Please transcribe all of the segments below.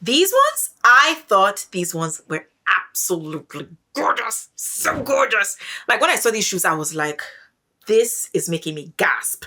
These ones, I thought these ones were absolutely gorgeous. So gorgeous. Like when I saw these shoes, I was like, this is making me gasp.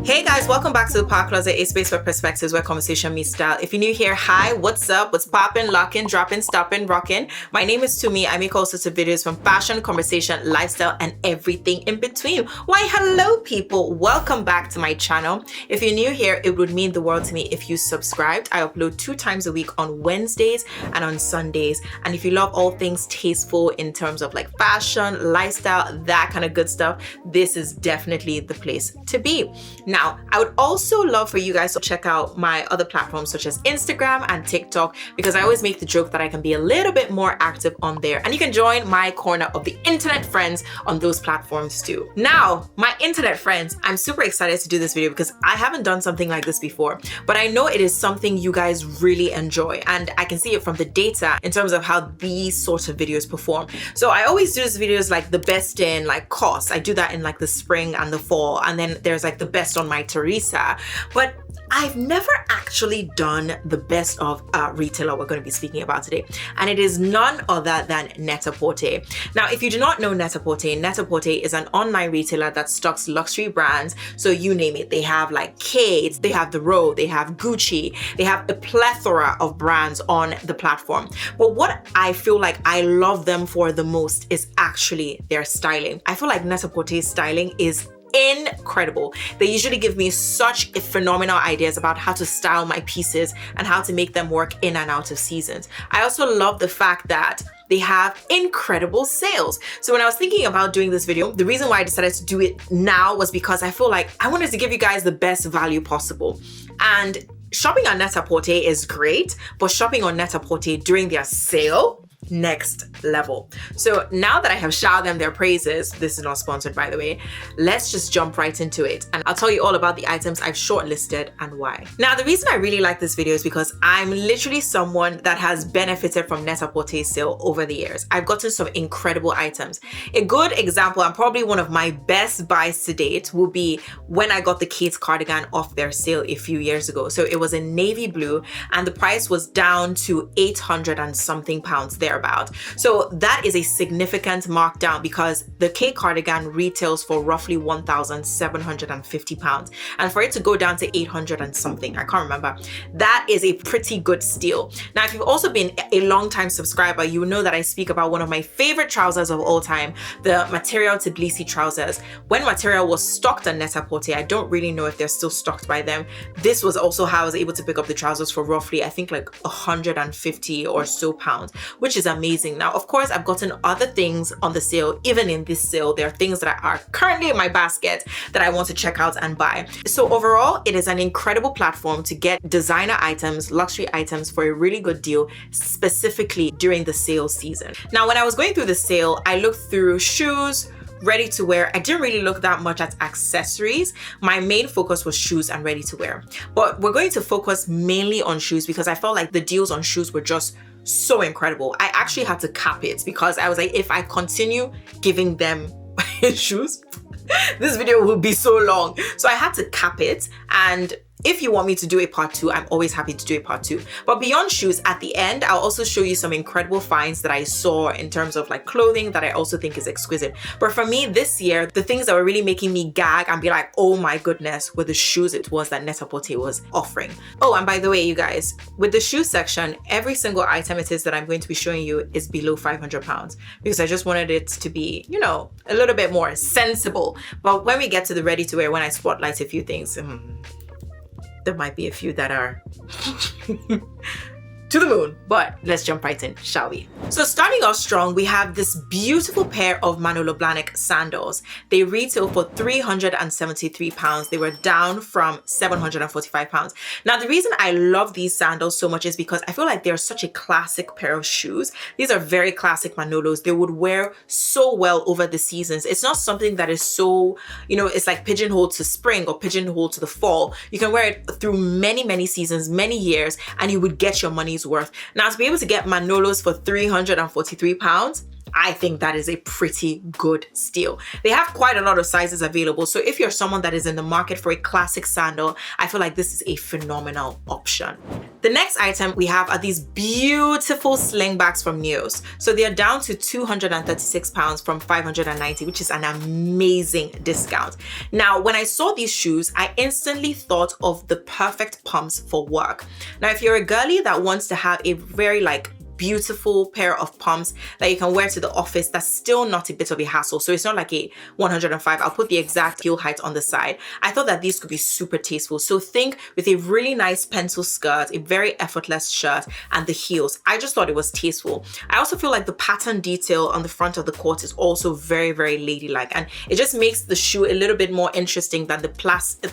Hey guys, welcome back to the Park Closet, a space for perspectives where conversation meets style. If you're new here, hi, what's up? What's poppin', lockin', droppin', stoppin', rockin'? My name is Tumi. I make all sorts of videos from fashion, conversation, lifestyle, and everything in between. Why, hello people. Welcome back to my channel. If you're new here, it would mean the world to me if you subscribed. I upload 2 times a week on Wednesdays and on Sundays. And if you love all things tasteful in terms of like fashion, lifestyle, that kind of good stuff, this is definitely the place to be. Now, I would also love for you guys to check out my other platforms such as Instagram and TikTok, because I always make the joke that I can be a little bit more active on there. And you can join my corner of the internet friends on those platforms too. Now, my internet friends, I'm super excited to do this video because I haven't done something like this before, but I know it is something you guys really enjoy. And I can see it from the data in terms of how these sorts of videos perform. So I always do these videos like the best in like cost. I do that in like the spring and the fall. And then there's like the best on my Teresa, but I've never actually done the best of retailer we're going to be speaking about today, and it is none other than Net-a-Porter. Now, if you do not know Net-a-Porter, Net-a-Porter is an online retailer that stocks luxury brands, so you name it. They have like Kate, they have The Row, they have Gucci, they have a plethora of brands on the platform. But what I feel like I love them for the most is actually their styling. I feel like Net-a-Porter's styling is incredible. They usually give me such phenomenal ideas about how to style my pieces and how to make them work in and out of seasons. I also love the fact that they have incredible sales. So when I was thinking about doing this video, the reason why I decided to do it now was because I feel like I wanted to give you guys the best value possible. And shopping on Net-a-Porter is great, but shopping on Net-a-Porter during their sale, next level. So now that I have showered them their praises, this is not sponsored by the way, let's just jump right into it and I'll tell you all about the items I've shortlisted and why. Now, the reason I really like this video is because I'm literally someone that has benefited from Net-a-Porter's sale over the years. I've gotten some incredible items. A good example, and probably one of my best buys to date, will be when I got the Kate cardigan off their sale a few years ago. So it was in navy blue and the price was down to 800 and something pounds thereabout. So that is a significant markdown because the Kate cardigan retails for roughly 1,750 pounds. And for it to go down to 800 and something, I can't remember, that is a pretty good steal. Now, if you've also been a long time subscriber, you know that I speak about one of my favorite trousers of all time, the Material Tbilisi trousers. When Material was stocked on Net-a-Porter, I don't really know if they're still stocked by them. This was also how I was able to pick up the trousers for roughly, I think like 150 or so pounds, which is amazing. Now, of course, I've gotten other things on the sale. Even in this sale, there are things that are currently in my basket that I want to check out and buy. So overall, it is an incredible platform to get designer items, luxury items for a really good deal, specifically during the sale season. Now, when I was going through the sale, I looked through shoes, ready to wear. I didn't really look that much at accessories. My main focus was shoes and ready to wear. But we're going to focus mainly on shoes because I felt like the deals on shoes were just so incredible. I actually had to cap it because I was like, if I continue giving them shoes, this video will be so long. So I had to cap it, and if you want me to do a part 2, I'm always happy to do a part 2. But beyond shoes, at the end, I'll also show you some incredible finds that I saw in terms of like clothing that I also think is exquisite. But for me this year, the things that were really making me gag and be like, oh my goodness, were the shoes it was that Net-a-Porter was offering. Oh, and by the way, you guys, with the shoe section, every single item it is that I'm going to be showing you is below 500 pounds because I just wanted it to be, you know, a little bit more sensible. But when we get to the ready to wear, when I spotlight a few things, there might be a few that are to the moon, but let's jump right in, shall we? So starting off strong, we have this beautiful pair of Manolo sandals. They retail for 373 pounds. They were down from 745 pounds. Now, the reason I love these sandals so much is because I feel like they're such a classic pair of shoes. These are very classic Manolos. They would wear so well over the seasons. It's not something that is so, you know, it's like pigeonholed to spring or pigeonholed to the fall. You can wear it through many, many seasons, many years, and you would get your money's worth. Now, to be able to get Manolos for 343 pounds, I think that is a pretty good steal. They have quite a lot of sizes available. So if you're someone that is in the market for a classic sandal, I feel like this is a phenomenal option. The next item we have are these beautiful slingbacks from Mules. So they are down to £236 from £590, which is an amazing discount. Now, when I saw these shoes, I instantly thought of the perfect pumps for work. Now, if you're a girly that wants to have a very beautiful pair of pumps that you can wear to the office, that's still not a bit of a hassle. So it's not like a 105. I'll put the exact heel height on the side. I thought that these could be super tasteful. So think with a really nice pencil skirt, a very effortless shirt, and the heels. I just thought it was tasteful. I also feel like the pattern detail on the front of the court is also very, very ladylike, and it just makes the shoe a little bit more interesting than the classic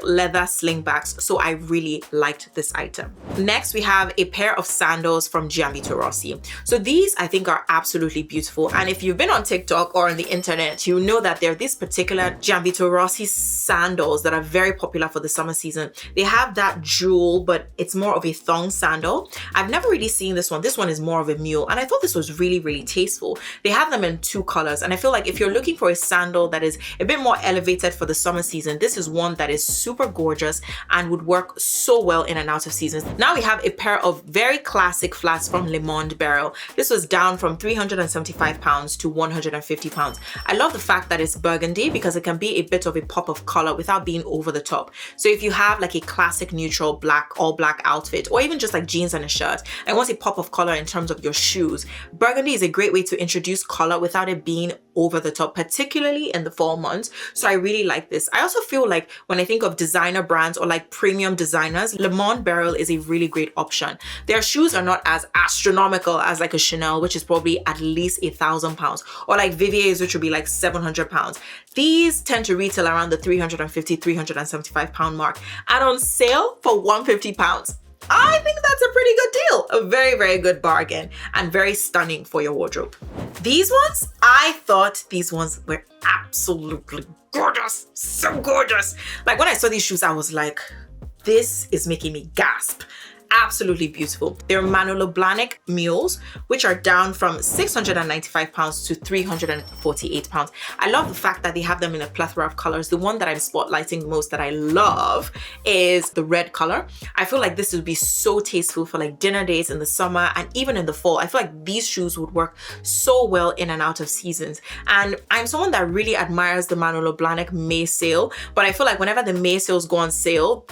leather slingbacks. So I really liked this item. Next, we have a pair of sandals from Gianvito Rossi. So these I think are absolutely beautiful, and if you've been on TikTok or on the internet, you know that there are these particular Gianvito Rossi sandals that are very popular for the summer season. They have that jewel, but it's more of a thong sandal. I've never really seen this one. This one is more of a mule, and I thought this was really, really tasteful. They have them in 2 colors, and I feel like if you're looking for a sandal that is a bit more elevated for the summer season, this is one that is super gorgeous and would work so well in and out of seasons. Now we have a pair of very classic flats from Le Monde Barrel. This was down from £375 to £150. I love the fact that it's burgundy because it can be a bit of a pop of color without being over the top. So if you have like a classic neutral black, all black outfit, or even just like jeans and a shirt, and want a pop of color in terms of your shoes, burgundy is a great way to introduce color without it being over the top, particularly in the fall months. So I really like this. I also feel like when I think of designer brands or like premium designers, Le Monde Barrel is a really great option. Their shoes are not as astronomical as like a Chanel, which is probably at least £1,000, or like Vivier's, which would be like £700. These tend to retail around the £350, £375 mark, and on sale for £150. I think that's a pretty good deal. A very, very good bargain and very stunning for your wardrobe. These ones, I thought these ones were absolutely gorgeous. So gorgeous. Like when I saw these shoes, I was like, this is making me gasp. Absolutely beautiful. They're Manolo Mules, which are down from £695 to £348. I love the fact that they have them in a plethora of colors. The one that I'm spotlighting most that I love is the red color. I feel like this would be so tasteful for like dinner dates in the summer and even in the fall. I feel like these shoes would work so well in and out of seasons. And I'm someone that really admires the Manolo May sale, but I feel like whenever the May sales go on sale,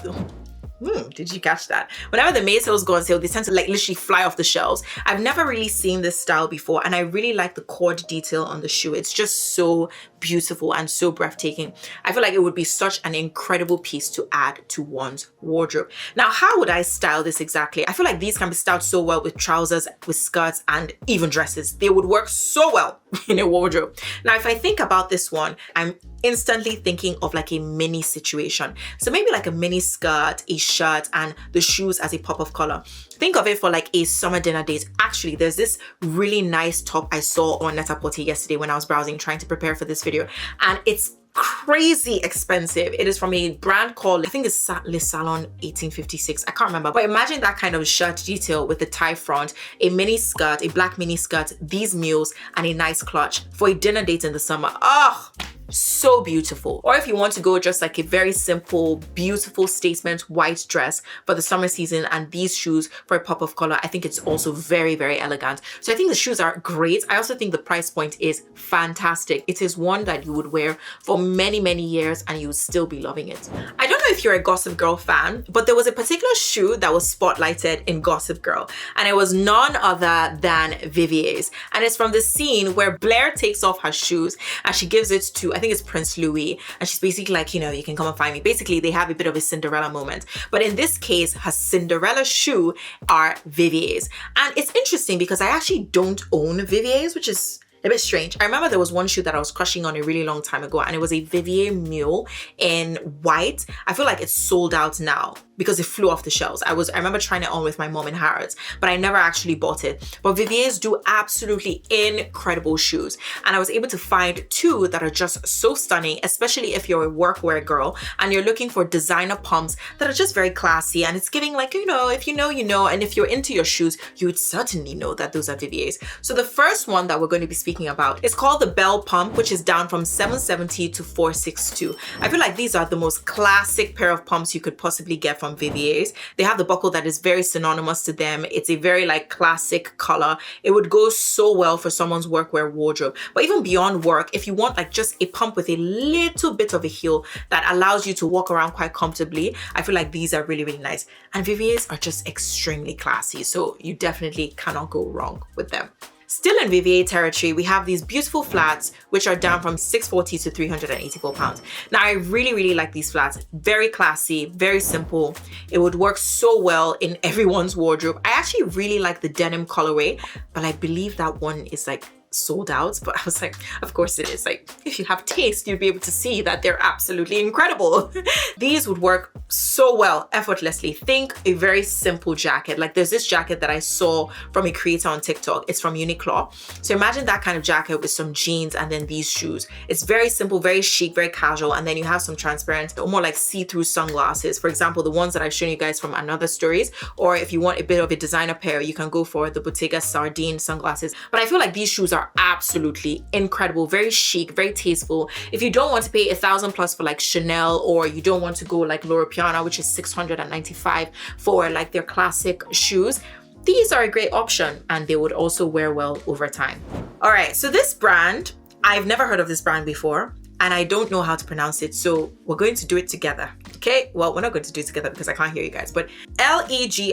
did you catch that? Whenever the May sales go on sale, they tend to like literally fly off the shelves. I've never really seen this style before, and I really like the cord detail on the shoe. It's just so beautiful and so breathtaking. I feel like it would be such an incredible piece to add to one's wardrobe. Now, how would I style this exactly? I feel like these can be styled so well with trousers, with skirts, and even dresses. They would work so well in a wardrobe. Now, if I think about this one, I'm instantly thinking of like a mini situation. So maybe like a mini skirt, a shirt, and the shoes as a pop of color. Think of it for like a summer dinner date. Actually, there's this really nice top I saw on Net-a-Porter yesterday when I was browsing, trying to prepare for this video, and it's crazy expensive. It is from a brand called, I think it's Le Salon 1856. I can't remember. But imagine that kind of shirt detail with the tie front, a mini skirt, a black mini skirt, these mules, and a nice clutch for a dinner date in the summer. Oh, so beautiful. Or if you want to go just like a very simple, beautiful statement white dress for the summer season and these shoes for a pop of color, I think it's also very, very elegant. So I think the shoes are great. I also think the price point is fantastic. It is one that you would wear for many, many years and you would still be loving it. I don't know if you're a Gossip Girl fan, but there was a particular shoe that was spotlighted in Gossip Girl, and it was none other than Vivier's. And it's from the scene where Blair takes off her shoes and she gives it to, I think it's Prince Louis, and she's basically like, you know, you can come and find me. Basically, they have a bit of a Cinderella moment. But in this case, her Cinderella shoe are Vivier's. And it's interesting because I actually don't own Vivier's, which is a bit strange. I remember there was one shoe that I was crushing on a really long time ago, and it was a Vivier Mule in white. I feel like it's sold out now because it flew off the shelves. I remember trying it on with my mom in Harrods, but I never actually bought it. But Viviers do absolutely incredible shoes. And I was able to find two that are just so stunning, especially if you're a workwear girl and you're looking for designer pumps that are just very classy. And it's giving like, you know, if you know, you know, and if you're into your shoes, you would certainly know that those are Viviers. So the first one that we're going to be speaking about is called the Bell Pump, which is down from 770 to 462. I feel like these are the most classic pair of pumps you could possibly get from Viviers. They have the buckle that is very synonymous to them. It's a very like classic color. It would go so well for someone's workwear wardrobe. But even beyond work, if you want like just a pump with a little bit of a heel that allows you to walk around quite comfortably, I feel like these are really, really nice. And Viviers are just extremely classy, so you definitely cannot go wrong with them. Still in Vivier territory, we have these beautiful flats, which are down from 640 to 384 pounds. Now, I really, really like these flats. Very classy, very simple. It would work so well in everyone's wardrobe. I actually really like the denim colorway, but I believe that one is like sold out. But I was like, of course it is. Like, if you have taste, you'd be able to see that they're absolutely incredible. These would work so well, effortlessly. Think a very simple jacket. Like there's this jacket that I saw from a creator on TikTok. It's from Uniqlo. So imagine that kind of jacket with some jeans and then these shoes. It's very simple, very chic, very casual. And then you have some transparent or more like see-through sunglasses. For example, the ones that I've shown you guys from another stories. Or if you want a bit of a designer pair, you can go for the Bottega Sardine sunglasses. But I feel like these shoes are absolutely incredible, very chic, very tasteful. If you don't want to pay $1,000+ for like Chanel, or you don't want to go like Loro Piana, which is $695 for like their classic shoes, these are a great option and they would also wear well over time. All right, so this brand, I've never heard of this brand before and I don't know how to pronounce it, so we're going to do it together. Okay, well, we're not going to do it together because I can't hear you guys, but Legres,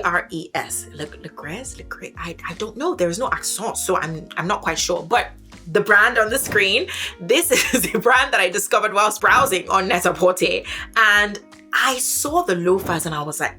Legres, I don't know. There is no accent, so I'm not quite sure. But the brand on the screen, this is a brand that I discovered whilst browsing on Net-a-Porter, and I saw the loafers and I was like,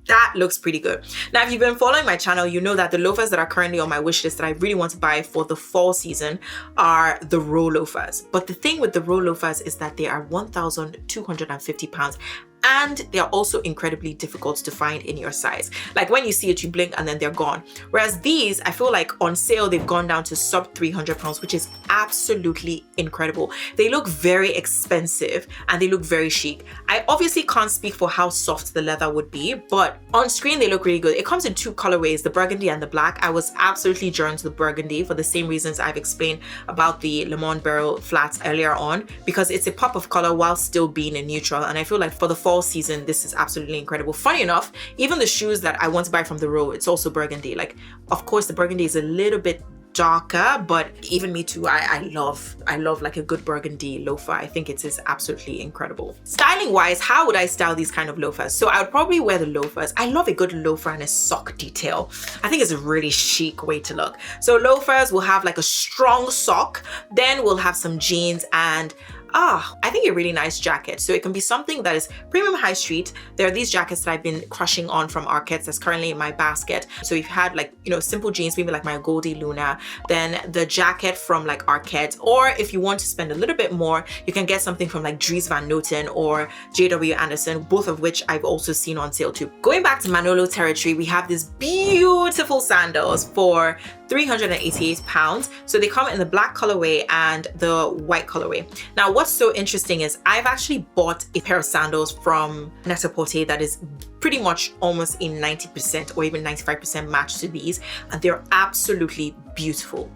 that looks pretty good. Now, if you've been following my channel, you know that the loafers that are currently on my wish list that I really want to buy for the fall season are the row loafers. But the thing with the row loafers is that they are 1,250 pounds. And they're also incredibly difficult to find in your size. Like when you see it, you blink and then they're gone. Whereas these, I feel like on sale, they've gone down to sub 300 pounds, which is absolutely incredible. They look very expensive and they look very chic. I obviously can't speak for how soft the leather would be, but on screen, they look really good. It comes in two colorways, the burgundy and the black. I was absolutely drawn to the burgundy for the same reasons I've explained about the Le Monde Barrel flats earlier on, because it's a pop of color while still being a neutral. And I feel like for the fall season, this is absolutely incredible. Funny enough, even the shoes that I want to buy from the row, it's also burgundy. Like, of course, the burgundy is a little bit darker, but even me too, I love like a good burgundy loafer. I think it is absolutely incredible. Styling wise, how would I style these kind of loafers? So I would probably wear the loafers. I love a good loafer and a sock detail. I think it's a really chic way to look. So loafers will have like a strong sock, then we'll have some jeans and I think a really nice jacket. So it can be something that is premium high street. There are these jackets that I've been crushing on from Arquette that's currently in my basket. So you've had like, you know, simple jeans, maybe like my Goldie Luna, then the jacket from like Arquette. Or if you want to spend a little bit more, you can get something from like Dries Van Noten or JW Anderson, both of which I've also seen on sale too. Going back to Manolo territory, we have these beautiful sandals for 388 pounds. So they come in the black colorway and the white colorway. Now, what's so interesting is I've actually bought a pair of sandals from Net-a-Porter that is pretty much almost a 90% or even 95% match to these, and they're absolutely beautiful.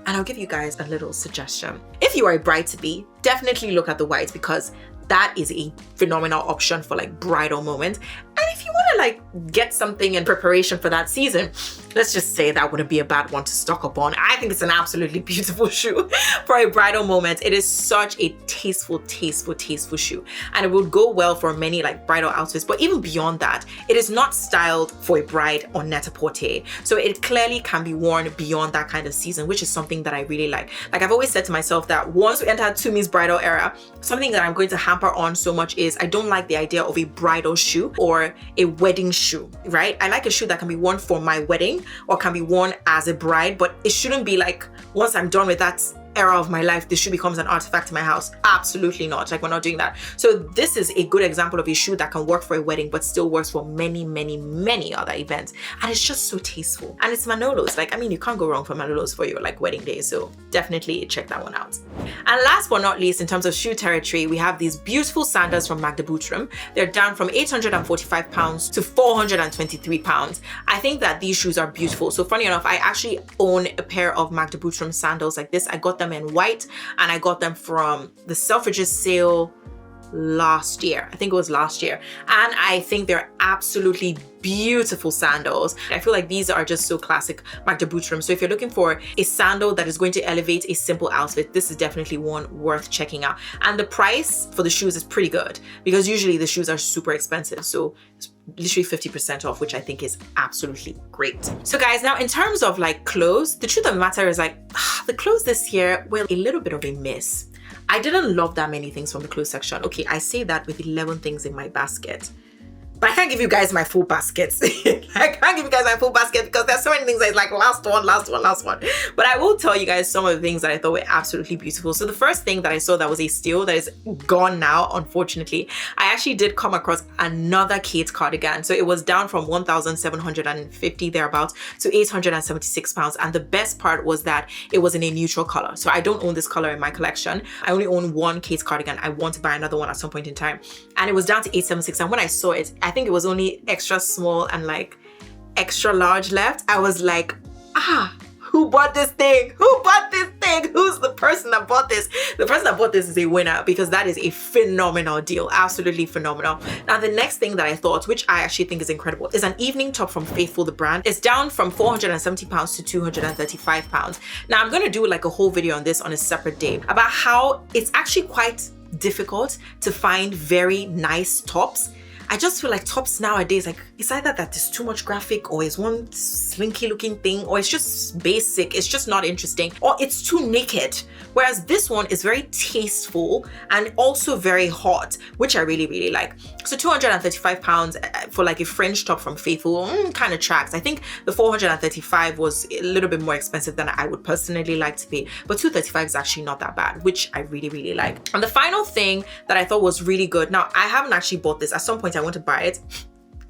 And I'll give you guys a little suggestion. If you are a bride-to-be, definitely look at the white because that is a phenomenal option for like bridal moment. And if you want to like get something in preparation for that season, let's just say that wouldn't be a bad one to stock up on. I think it's an absolutely beautiful shoe for a bridal moment. It is such a tasteful shoe, and it would go well for many like bridal outfits. But even beyond that, it is not styled for a bride on Net-a-Porter. So it clearly can be worn beyond that kind of season, which is something that I really like. Like I've always said to myself that once we enter Tumi's bridal era, something that I'm going to hammer hamper on so much is I don't like the idea of a bridal shoe or a wedding shoe, right? I like a shoe that can be worn for my wedding or can be worn as a bride, but it shouldn't be like once I'm done with that era of my life, this shoe becomes an artifact in my house. Absolutely not. Like, we're not doing that. So this is a good example of a shoe that can work for a wedding but still works for many, many, many other events, and it's just so tasteful. And it's Manolo's. Like, I mean, you can't go wrong for Manolo's for your like wedding day, so definitely check that one out. And last but not least, in terms of shoe territory, we have these beautiful sandals from Magda Butrym. They're down from 845 pounds to 423 pounds. I think that these shoes are beautiful. So funny enough, I actually own a pair of Magda Butrym sandals like this. I got them in white, and I got them from the Selfridges sale last year. I think it was last year, and I think they're absolutely beautiful sandals. I feel like these are just so classic Magda Butrym. So if you're looking for a sandal that is going to elevate a simple outfit, this is definitely one worth checking out. And the price for the shoes is pretty good, because usually the shoes are super expensive, so it's literally 50% off, which I think is absolutely great. So guys, now in terms of like clothes, the truth of the matter is like the clothes this year were a little bit of a miss. I didn't love that many things from the clothes section. Okay, I say that with 11 things in my basket, but I can't give you guys my full baskets. I can't give you guys my full basket because there's so many things that it's like last one. But I will tell you guys some of the things that I thought were absolutely beautiful. So the first thing that I saw that was a steal that is gone now, unfortunately, I actually did come across another Kate cardigan. So it was down from 1,750 thereabouts to 876 pounds. And the best part was that it was in a neutral color. So I don't own this color in my collection. I only own one Kate cardigan. I want to buy another one at some point in time. And it was down to 876. And when I saw it, I think it was only extra small and like extra large left. I was like, who bought this thing? Who bought this thing? Who's the person that bought this? The person that bought this is a winner, because that is a phenomenal deal. Absolutely phenomenal. Now, the next thing that I thought, which I actually think is incredible, is an evening top from Faithful, the brand. It's down from 470 pounds to 235 pounds. Now, I'm going to do like a whole video on this on a separate day about how it's actually quite difficult to find very nice tops. I just feel like tops nowadays, like it's either that there's too much graphic, or it's one slinky looking thing, or it's just basic, it's just not interesting, or it's too naked. Whereas this one is very tasteful and also very hot, which I really, really like. So 235 pounds for like a French top from Faithful kind of tracks. I think the 435 was a little bit more expensive than I would personally like to pay, but 235 is actually not that bad, which I really, really like. And the final thing that I thought was really good, now I haven't actually bought this. At some point I want to buy it.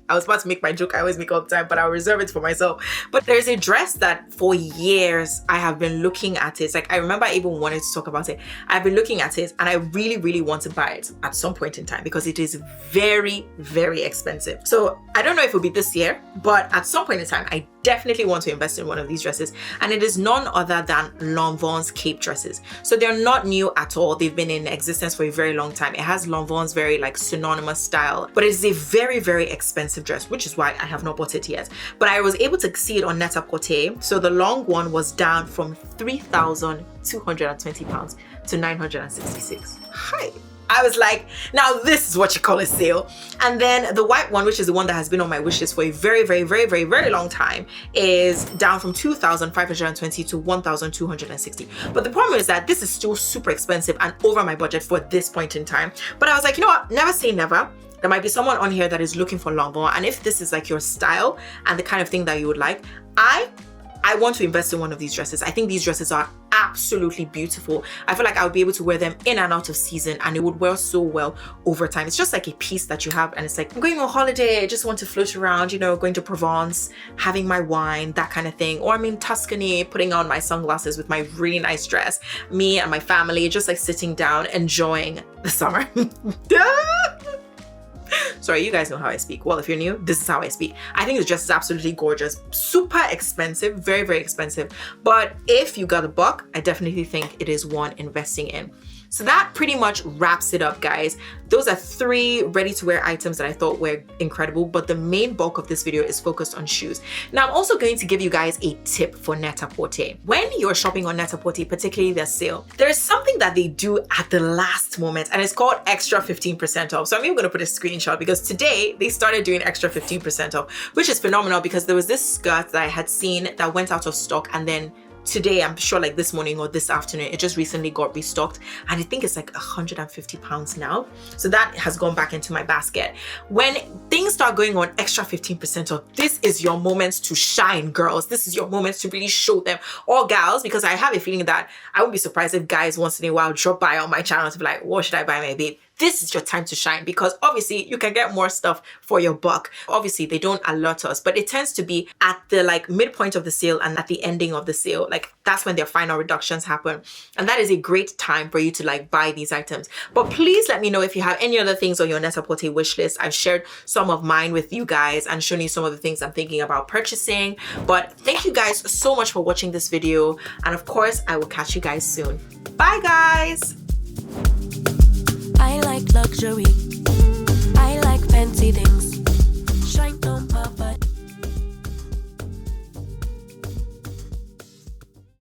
I was about to make my joke I always make all the time, but I'll reserve it for myself. But there's a dress that for years I have been looking at it. Like, I remember I even wanted to talk about it. I've been looking at it and I really, really want to buy it at some point in time, because it is very, very expensive. So I don't know if it'll be this year, but at some point in time, I definitely want to invest in one of these dresses. And it is none other than Lanvin's cape dresses. So they're not new at all. They've been in existence for a very long time. It has Lanvin's very like synonymous style, but it is a very, very expensive dress, which is why I have not bought it yet. But I was able to see it on Net-a-Porter. So the long one was down from 3,220 pounds to 966. Hi. I was like, now this is what you call a sale. And then the white one, which is the one that has been on my wish list for a very, very, very, very, very long time, is down from 2,520 to 1,260. But the problem is that this is still super expensive and over my budget for this point in time. But I was like, you know what? Never say never. There might be someone on here that is looking for Lanvin, and if this is like your style and the kind of thing that you would like, I want to invest in one of these dresses. I think these dresses are absolutely beautiful. I feel like I would be able to wear them in and out of season, and it would wear so well over time. It's just like a piece that you have, and it's like, I'm going on holiday, I just want to float around, you know, going to Provence, having my wine, that kind of thing. Or I'm in Tuscany, putting on my sunglasses with my really nice dress, me and my family just like sitting down, enjoying the summer. Sorry, you guys know how I speak. Well, if you're new, this is how I speak. I think this dress is absolutely gorgeous. Super expensive, very, very expensive. But if you got a buck, I definitely think it is one investing in. So that pretty much wraps it up, guys. Those are 3 ready-to-wear items that I thought were incredible, but the main bulk of this video is focused on shoes. Now, I'm also going to give you guys a tip for Net-a-Porter. When you're shopping on Net-a-Porter, particularly their sale, there is something that they do at the last moment, and it's called extra 15% off. So I'm even going to put a screenshot, because today they started doing extra 15% off, which is phenomenal, because there was this skirt that I had seen that went out of stock, and then today, I'm sure like this morning or this afternoon, it just recently got restocked, and I think it's like £150 now. So that has gone back into my basket. When things start going on extra 15% off, this is your moment to shine, girls. This is your moment to really show them, or gals, because I have a feeling that I wouldn't be surprised if guys once in a while drop by on my channel to be like, what should I buy my babe? This is your time to shine, because obviously you can get more stuff for your buck. Obviously they don't allot us, but it tends to be at the like midpoint of the sale and at the ending of the sale. Like that's when their final reductions happen. And that is a great time for you to like buy these items. But please let me know if you have any other things on your Net-a-Porter wish list. I've shared some of mine with you guys and shown you some of the things I'm thinking about purchasing. But thank you guys so much for watching this video. And of course, I will catch you guys soon. Bye guys. I like luxury. I like fancy things.